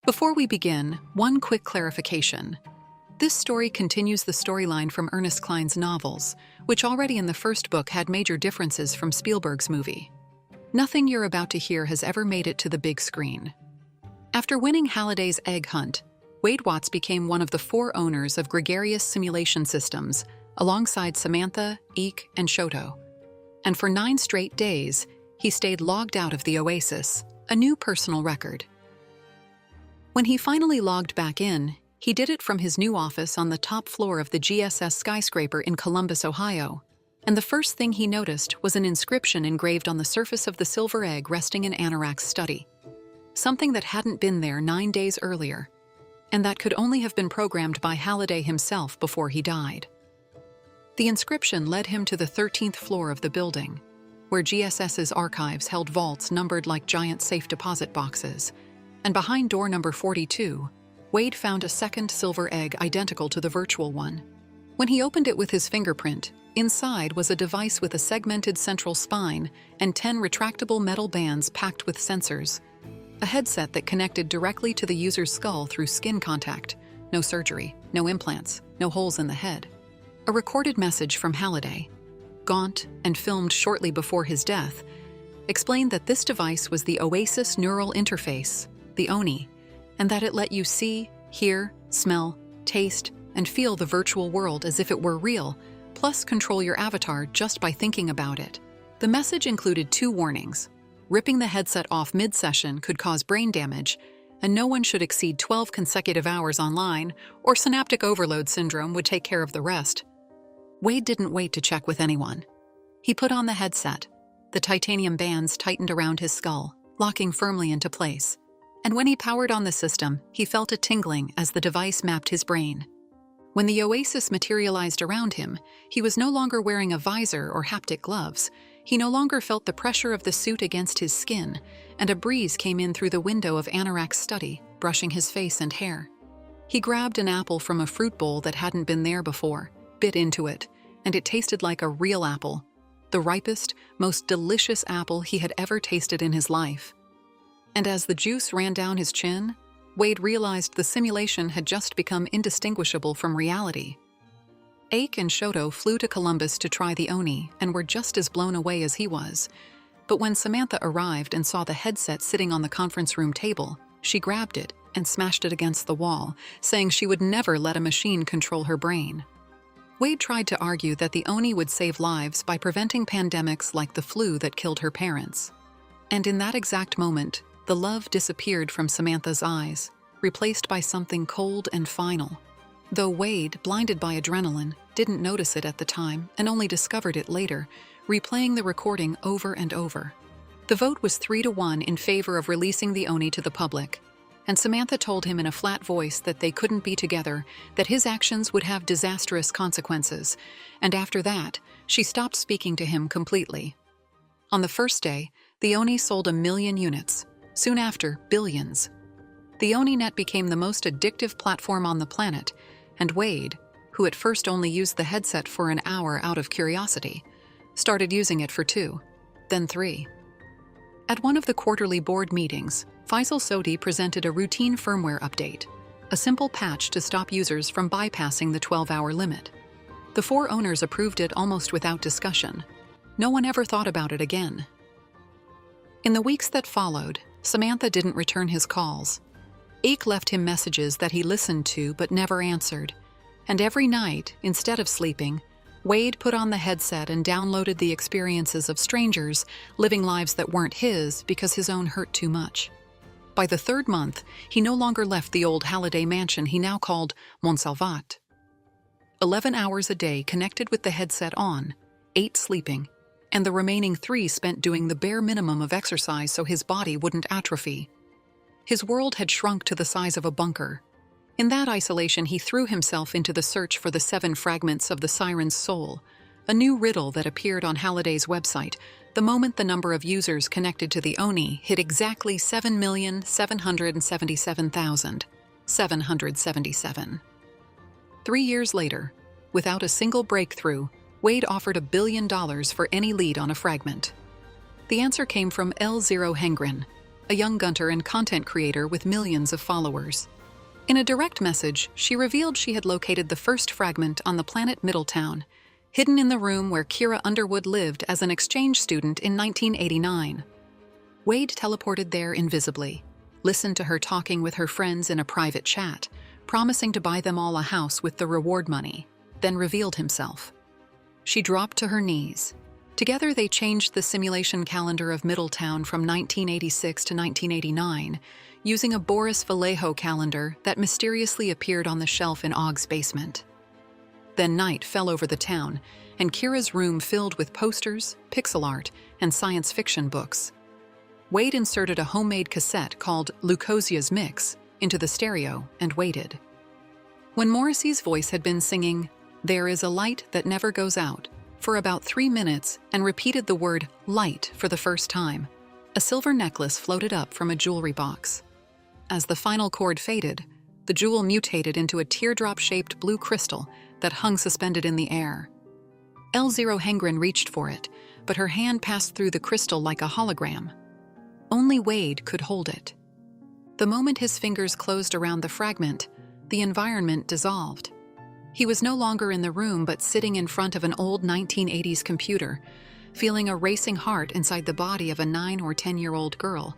Before we begin, one quick clarification. This story continues the storyline from Ernest Cline's novels, which already in the first book had major differences from Spielberg's movie. Nothing you're about to hear has ever made it to the big screen. After winning Halliday's egg hunt, Wade Watts became one of the 4 owners of Gregarious Simulation Systems, alongside Samantha, Eek, and Shoto. And for 9 straight days, he stayed logged out of the OASIS, a new personal record. When he finally logged back in, he did it from his new office on the top floor of the GSS skyscraper in Columbus, Ohio, and the first thing he noticed was an inscription engraved on the surface of the silver egg resting in Anorak's study. Something that hadn't been there 9 days earlier, and that could only have been programmed by Halliday himself before he died. The inscription led him to the 13th floor of the building, where GSS's archives held vaults numbered like giant safe deposit boxes, and behind door number 42, Wade found a second silver egg identical to the virtual one. When he opened it with his fingerprint, inside was a device with a segmented central spine and 10 retractable metal bands packed with sensors. A headset that connected directly to the user's skull through skin contact. No surgery, no implants, no holes in the head. A recorded message from Halliday, gaunt and filmed shortly before his death, explained that this device was the OASIS neural interface, the ONI, and that it let you see, hear, smell, taste, and feel the virtual world as if it were real, plus control your avatar just by thinking about it. The message included 2 warnings. Ripping the headset off mid-session could cause brain damage, and no one should exceed 12 consecutive hours online, or synaptic overload syndrome would take care of the rest. Wade didn't wait to check with anyone. He put on the headset. The titanium bands tightened around his skull, locking firmly into place. And when he powered on the system, he felt a tingling as the device mapped his brain. When the OASIS materialized around him, he was no longer wearing a visor or haptic gloves. He no longer felt the pressure of the suit against his skin, and a breeze came in through the window of Anorak's study, brushing his face and hair. He grabbed an apple from a fruit bowl that hadn't been there before, bit into it, and it tasted like a real apple, the ripest, most delicious apple he had ever tasted in his life. And as the juice ran down his chin, Wade realized the simulation had just become indistinguishable from reality. Eek and Shoto flew to Columbus to try the ONI and were just as blown away as he was. But when Samantha arrived and saw the headset sitting on the conference room table, she grabbed it and smashed it against the wall, saying she would never let a machine control her brain. Wade tried to argue that the ONI would save lives by preventing pandemics like the flu that killed her parents. And in that exact moment, the love disappeared from Samantha's eyes, replaced by something cold and final. Though Wade, blinded by adrenaline, didn't notice it at the time and only discovered it later, replaying the recording over and over. The vote was 3-1 in favor of releasing the ONI to the public, and Samantha told him in a flat voice that they couldn't be together, that his actions would have disastrous consequences, and after that, she stopped speaking to him completely. On the first day, the ONI sold 1 million units. Soon after, billions. The ONINet became the most addictive platform on the planet, and Wade, who at first only used the headset for an hour out of curiosity, started using it for 2, then 3. At one of the quarterly board meetings, Faisal Sodi presented a routine firmware update, a simple patch to stop users from bypassing the 12-hour limit. The 4 owners approved it almost without discussion. No one ever thought about it again. In the weeks that followed, Samantha didn't return his calls. Eek left him messages that he listened to but never answered. And every night, instead of sleeping, Wade put on the headset and downloaded the experiences of strangers living lives that weren't his because his own hurt too much. By the 3rd month, he no longer left the old Halliday mansion he now called Montsalvat. 11 hours a day connected with the headset on, 8 sleeping, and the remaining 3 spent doing the bare minimum of exercise so his body wouldn't atrophy. His world had shrunk to the size of a bunker. In that isolation, he threw himself into the search for the 7 fragments of the siren's soul, a new riddle that appeared on Halliday's website the moment the number of users connected to the ONI hit exactly 7,777,777. 3 years later, without a single breakthrough, Wade offered $1 billion for any lead on a fragment. The answer came from L0 Hengren, a young gunter and content creator with millions of followers. In a direct message, she revealed she had located the first fragment on the planet Middletown, hidden in the room where Kira Underwood lived as an exchange student in 1989. Wade teleported there invisibly, listened to her talking with her friends in a private chat, promising to buy them all a house with the reward money, then revealed himself. She dropped to her knees. Together they changed the simulation calendar of Middletown from 1986 to 1989, using a Boris Vallejo calendar that mysteriously appeared on the shelf in Ogg's basement. Then night fell over the town, and Kira's room filled with posters, pixel art, and science fiction books. Wade inserted a homemade cassette called Lucosia's Mix into the stereo and waited. When Morrissey's voice had been singing, "There is a light that never goes out," for about 3 minutes and repeated the word light for the first time, a silver necklace floated up from a jewelry box. As the final chord faded, the jewel mutated into a teardrop-shaped blue crystal that hung suspended in the air. L0 Hengren reached for it, but her hand passed through the crystal like a hologram. Only Wade could hold it. The moment his fingers closed around the fragment, the environment dissolved. He was no longer in the room but sitting in front of an old 1980s computer, feeling a racing heart inside the body of a 9 or 10-year-old girl.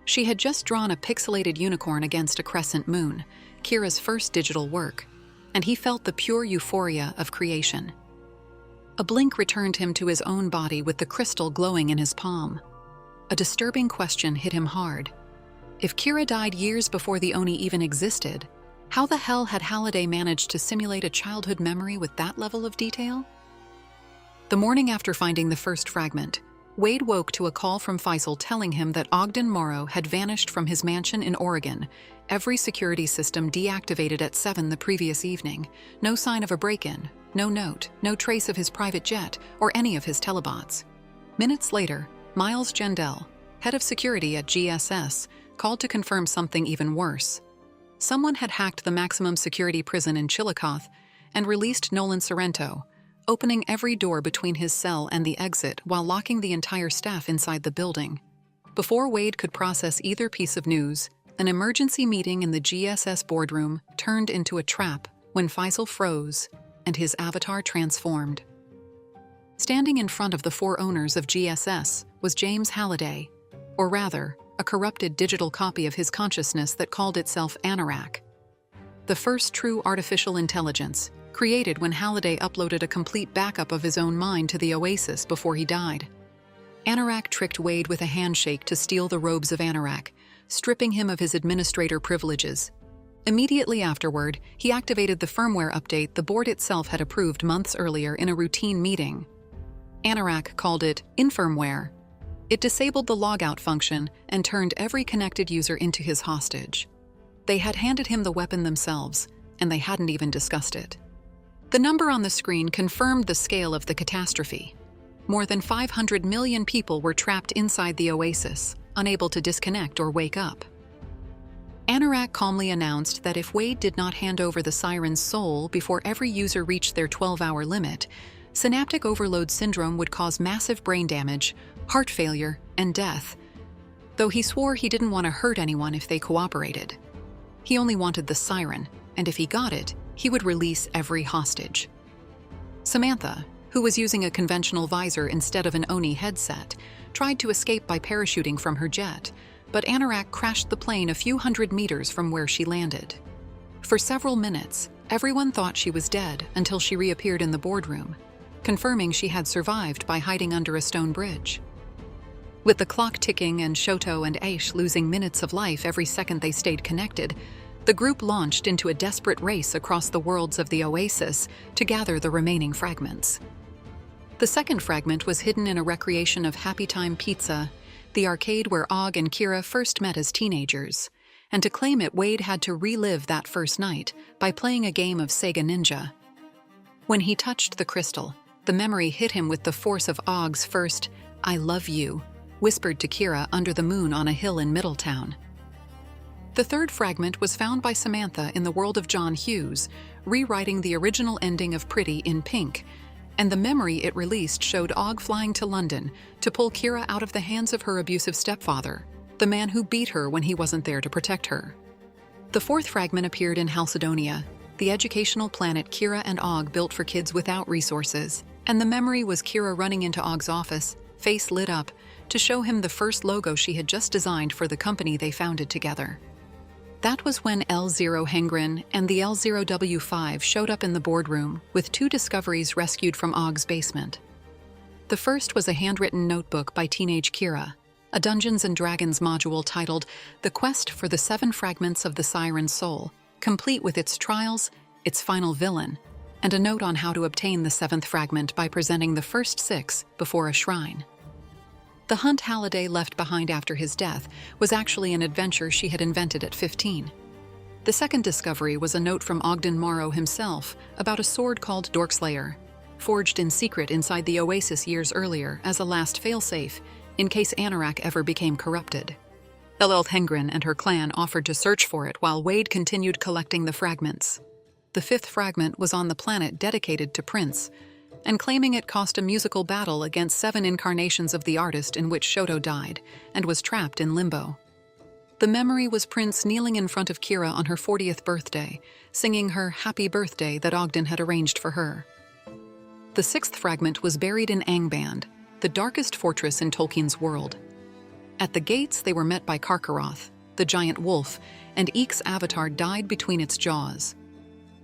She had just drawn a pixelated unicorn against a crescent moon, Kira's first digital work, and he felt the pure euphoria of creation. A blink returned him to his own body with the crystal glowing in his palm. A disturbing question hit him hard. If Kira died years before the Oni even existed, how the hell had Halliday managed to simulate a childhood memory with that level of detail? The morning after finding the first fragment, Wade woke to a call from Faisal telling him that Ogden Morrow had vanished from his mansion in Oregon, every security system deactivated at 7 the previous evening, no sign of a break-in, no note, no trace of his private jet or any of his telebots. Minutes later, Miles Gendell, head of security at GSS, called to confirm something even worse. Someone had hacked the maximum security prison in Chillicothe and released Nolan Sorrento, opening every door between his cell and the exit while locking the entire staff inside the building. Before Wade could process either piece of news, an emergency meeting in the GSS boardroom turned into a trap when Faisal froze and his avatar transformed. Standing in front of the 4 owners of GSS was James Halliday, or rather, a corrupted digital copy of his consciousness that called itself Anorak. The first true artificial intelligence, created when Halliday uploaded a complete backup of his own mind to the OASIS before he died. Anorak tricked Wade with a handshake to steal the robes of Anorak, stripping him of his administrator privileges. Immediately afterward, he activated the firmware update the board itself had approved months earlier in a routine meeting. Anorak called it infirmware. It disabled the logout function and turned every connected user into his hostage. They had handed him the weapon themselves, and they hadn't even discussed it. The number on the screen confirmed the scale of the catastrophe. More than 500 million people were trapped inside the OASIS, unable to disconnect or wake up. Anorak calmly announced that if Wade did not hand over the siren's soul before every user reached their 12-hour limit, synaptic overload syndrome would cause massive brain damage, heart failure, and death, though he swore he didn't want to hurt anyone if they cooperated. He only wanted the siren, and if he got it, he would release every hostage. Samantha, who was using a conventional visor instead of an Oni headset, tried to escape by parachuting from her jet, but Anorak crashed the plane a few hundred meters from where she landed. For several minutes, everyone thought she was dead until she reappeared in the boardroom, confirming she had survived by hiding under a stone bridge. With the clock ticking and Shoto and Aish losing minutes of life every second they stayed connected, the group launched into a desperate race across the worlds of the OASIS to gather the remaining fragments. The second fragment was hidden in a recreation of Happy Time Pizza, the arcade where Ogg and Kira first met as teenagers, and to claim it, Wade had to relive that first night by playing a game of Sega Ninja. When he touched the crystal, the memory hit him with the force of Ogg's first, "I love you," whispered to Kira under the moon on a hill in Middletown. The third fragment was found by Samantha in the world of John Hughes, rewriting the original ending of Pretty in pink, and the memory it released showed Ogg flying to London to pull Kira out of the hands of her abusive stepfather, the man who beat her when he wasn't there to protect her. The fourth fragment appeared in Halcydonia, the educational planet Kira and Og built for kids without resources, and the memory was Kira running into Og's office, face lit up, to show him the first logo she had just designed for the company they founded together. That was when L0 Hengrin and the L0W5 showed up in the boardroom with two discoveries rescued from Og's basement. The first was a handwritten notebook by teenage Kira, a Dungeons & Dragons module titled The Quest for the 7 Fragments of the Siren's Soul, complete with its trials, its final villain, and a note on how to obtain the 7th fragment by presenting the first 6 before a shrine. The hunt Halliday left behind after his death was actually an adventure she had invented at 15. The second discovery was a note from Ogden Morrow himself about a sword called Dorkslayer, forged in secret inside the OASIS years earlier as a last failsafe in case Anorak ever became corrupted. L. Hengrin and her clan offered to search for it while Wade continued collecting the fragments. The 5th fragment was on the planet dedicated to Prince, and claiming it cost a musical battle against 7 incarnations of the artist in which Shoto died and was trapped in limbo. The memory was Prince kneeling in front of Kira on her 40th birthday, singing her happy birthday that Ogden had arranged for her. The 6th fragment was buried in Angband, the darkest fortress in Tolkien's world. At the gates, they were met by Karkaroth, the giant wolf, and Eek's avatar died between its jaws.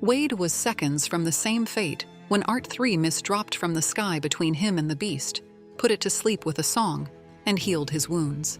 Wade was seconds from the same fate when Art 3 misdropped from the sky between him and the beast, put it to sleep with a song, and healed his wounds.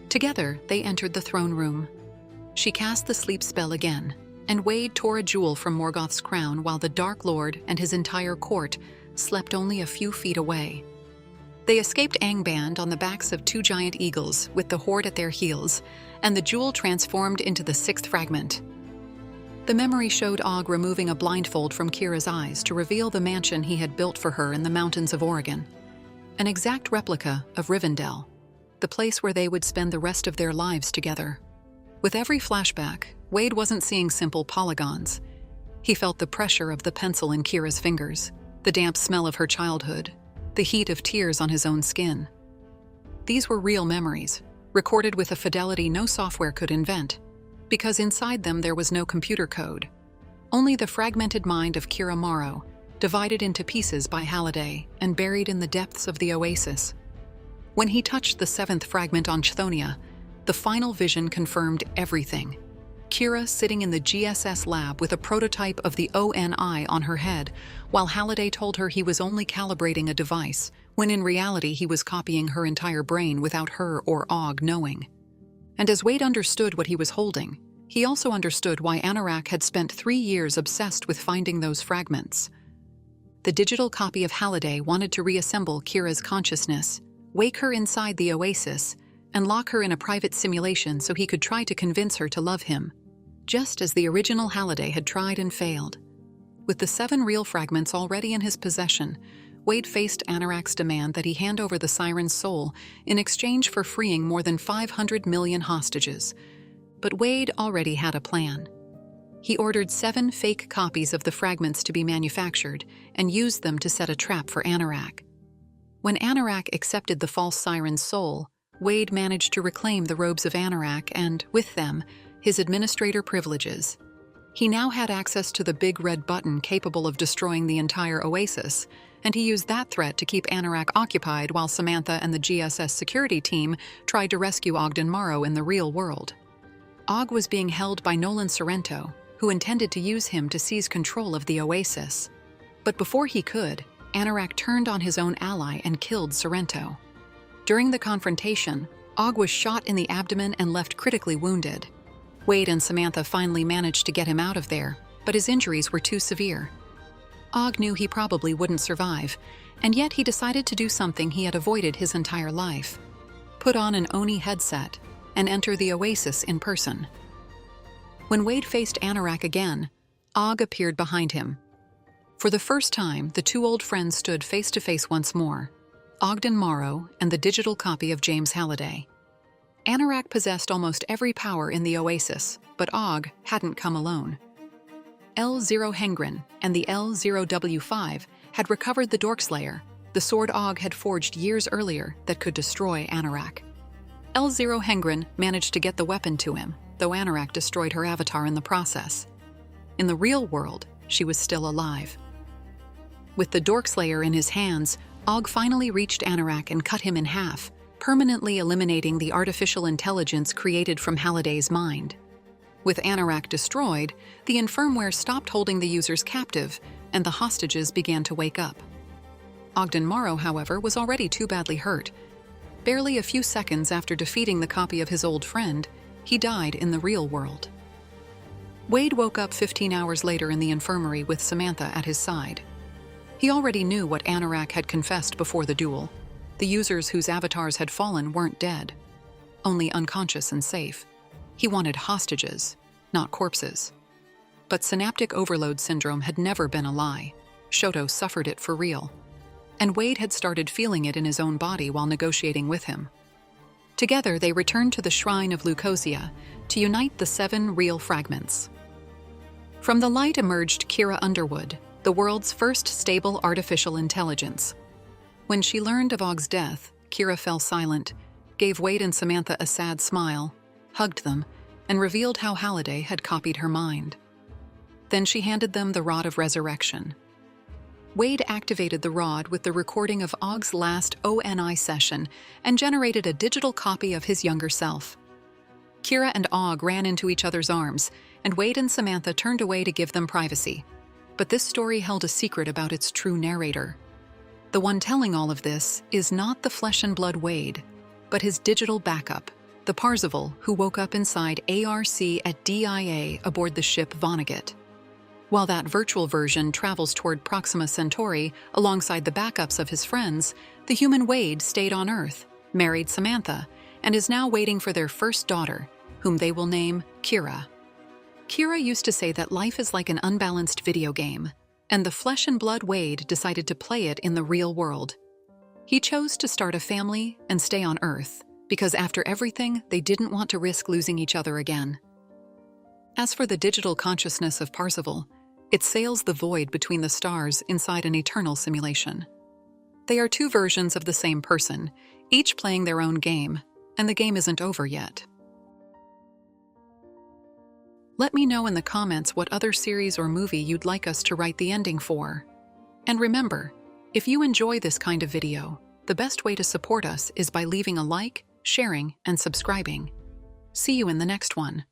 Together, they entered the throne room. She cast the sleep spell again, and Wade tore a jewel from Morgoth's crown while the Dark Lord and his entire court slept only a few feet away. They escaped Angband on the backs of 2 giant eagles with the horde at their heels, and the jewel transformed into the 6th fragment. The memory showed Og removing a blindfold from Kira's eyes to reveal the mansion he had built for her in the mountains of Oregon, an exact replica of Rivendell, the place where they would spend the rest of their lives together. With every flashback, Wade wasn't seeing simple polygons. He felt the pressure of the pencil in Kira's fingers, the damp smell of her childhood, the heat of tears on his own skin. These were real memories, recorded with a fidelity no software could invent, because inside them there was no computer code, only the fragmented mind of Kira Morrow, divided into pieces by Halliday and buried in the depths of the OASIS. When he touched the 7th fragment on Chthoniya, the final vision confirmed everything. Kira sitting in the GSS lab with a prototype of the ONI on her head, while Halliday told her he was only calibrating a device, when in reality he was copying her entire brain without her or Og knowing. And as Wade understood what he was holding, he also understood why Anorak had spent 3 years obsessed with finding those fragments. The digital copy of Halliday wanted to reassemble Kira's consciousness, wake her inside the OASIS, and lock her in a private simulation so he could try to convince her to love him, just as the original Halliday had tried and failed. With the 7 real fragments already in his possession, Wade faced Anorak's demand that he hand over the Siren's soul in exchange for freeing more than 500 million hostages. But Wade already had a plan. He ordered 7 fake copies of the fragments to be manufactured and used them to set a trap for Anorak. When Anorak accepted the false Siren's soul, Wade managed to reclaim the robes of Anorak and, with them, his administrator privileges. He now had access to the big red button capable of destroying the entire OASIS, and he used that threat to keep Anorak occupied while Samantha and the GSS security team tried to rescue Ogden Morrow in the real world. Og was being held by Nolan Sorrento, who intended to use him to seize control of the OASIS. But before he could, Anorak turned on his own ally and killed Sorrento. During the confrontation, Og was shot in the abdomen and left critically wounded. Wade and Samantha finally managed to get him out of there, but his injuries were too severe. Og knew he probably wouldn't survive, and yet he decided to do something he had avoided his entire life: put on an Oni headset and enter the OASIS in person. When Wade faced Anorak again, Og appeared behind him. For the first time, the 2 old friends stood face to face once more: Ogden Morrow and the digital copy of James Halliday. Anorak possessed almost every power in the OASIS, but Og hadn't come alone. L0 Hengrin and the L0W5 had recovered the Dorkslayer, the sword Og had forged years earlier that could destroy Anorak. L0 Hengren managed to get the weapon to him, though Anorak destroyed her avatar in the process. In the real world, she was still alive. With the Dorkslayer in his hands, Og finally reached Anorak and cut him in half, permanently eliminating the artificial intelligence created from Halliday's mind. With Anorak destroyed, the infirmware stopped holding the users captive, and the hostages began to wake up. Ogden Morrow, however, was already too badly hurt. Barely a few seconds after defeating the copy of his old friend, he died in the real world. Wade woke up 15 hours later in the infirmary with Samantha at his side. He already knew what Anorak had confessed before the duel. The users whose avatars had fallen weren't dead, only unconscious and safe. He wanted hostages, not corpses. But synaptic overload syndrome had never been a lie. Shoto suffered it for real. And Wade had started feeling it in his own body while negotiating with him. Together, they returned to the Shrine of Leucosia to unite the 7 real fragments. From the light emerged Kira Underwood, the world's first stable artificial intelligence. When she learned of Og's death, Kira fell silent, gave Wade and Samantha a sad smile, hugged them, and revealed how Halliday had copied her mind. Then she handed them the Rod of Resurrection. Wade activated the rod with the recording of Og's last ONI session and generated a digital copy of his younger self. Kira and Og ran into each other's arms, and Wade and Samantha turned away to give them privacy. But this story held a secret about its true narrator. The one telling all of this is not the flesh and blood Wade, but his digital backup, the Parzival who woke up inside ARC at DIA aboard the ship Vonnegut. While that virtual version travels toward Proxima Centauri alongside the backups of his friends, the human Wade stayed on Earth, married Samantha, and is now waiting for their first daughter, whom they will name Kira. Kira used to say that life is like an unbalanced video game, and the flesh and blood Wade decided to play it in the real world. He chose to start a family and stay on Earth, because after everything, they didn't want to risk losing each other again. As for the digital consciousness of Parzival, it sails the void between the stars inside an eternal simulation. They are 2 versions of the same person, each playing their own game, and the game isn't over yet. Let me know in the comments what other series or movie you'd like us to write the ending for. And remember, if you enjoy this kind of video, the best way to support us is by leaving a like, sharing, and subscribing. See you in the next one.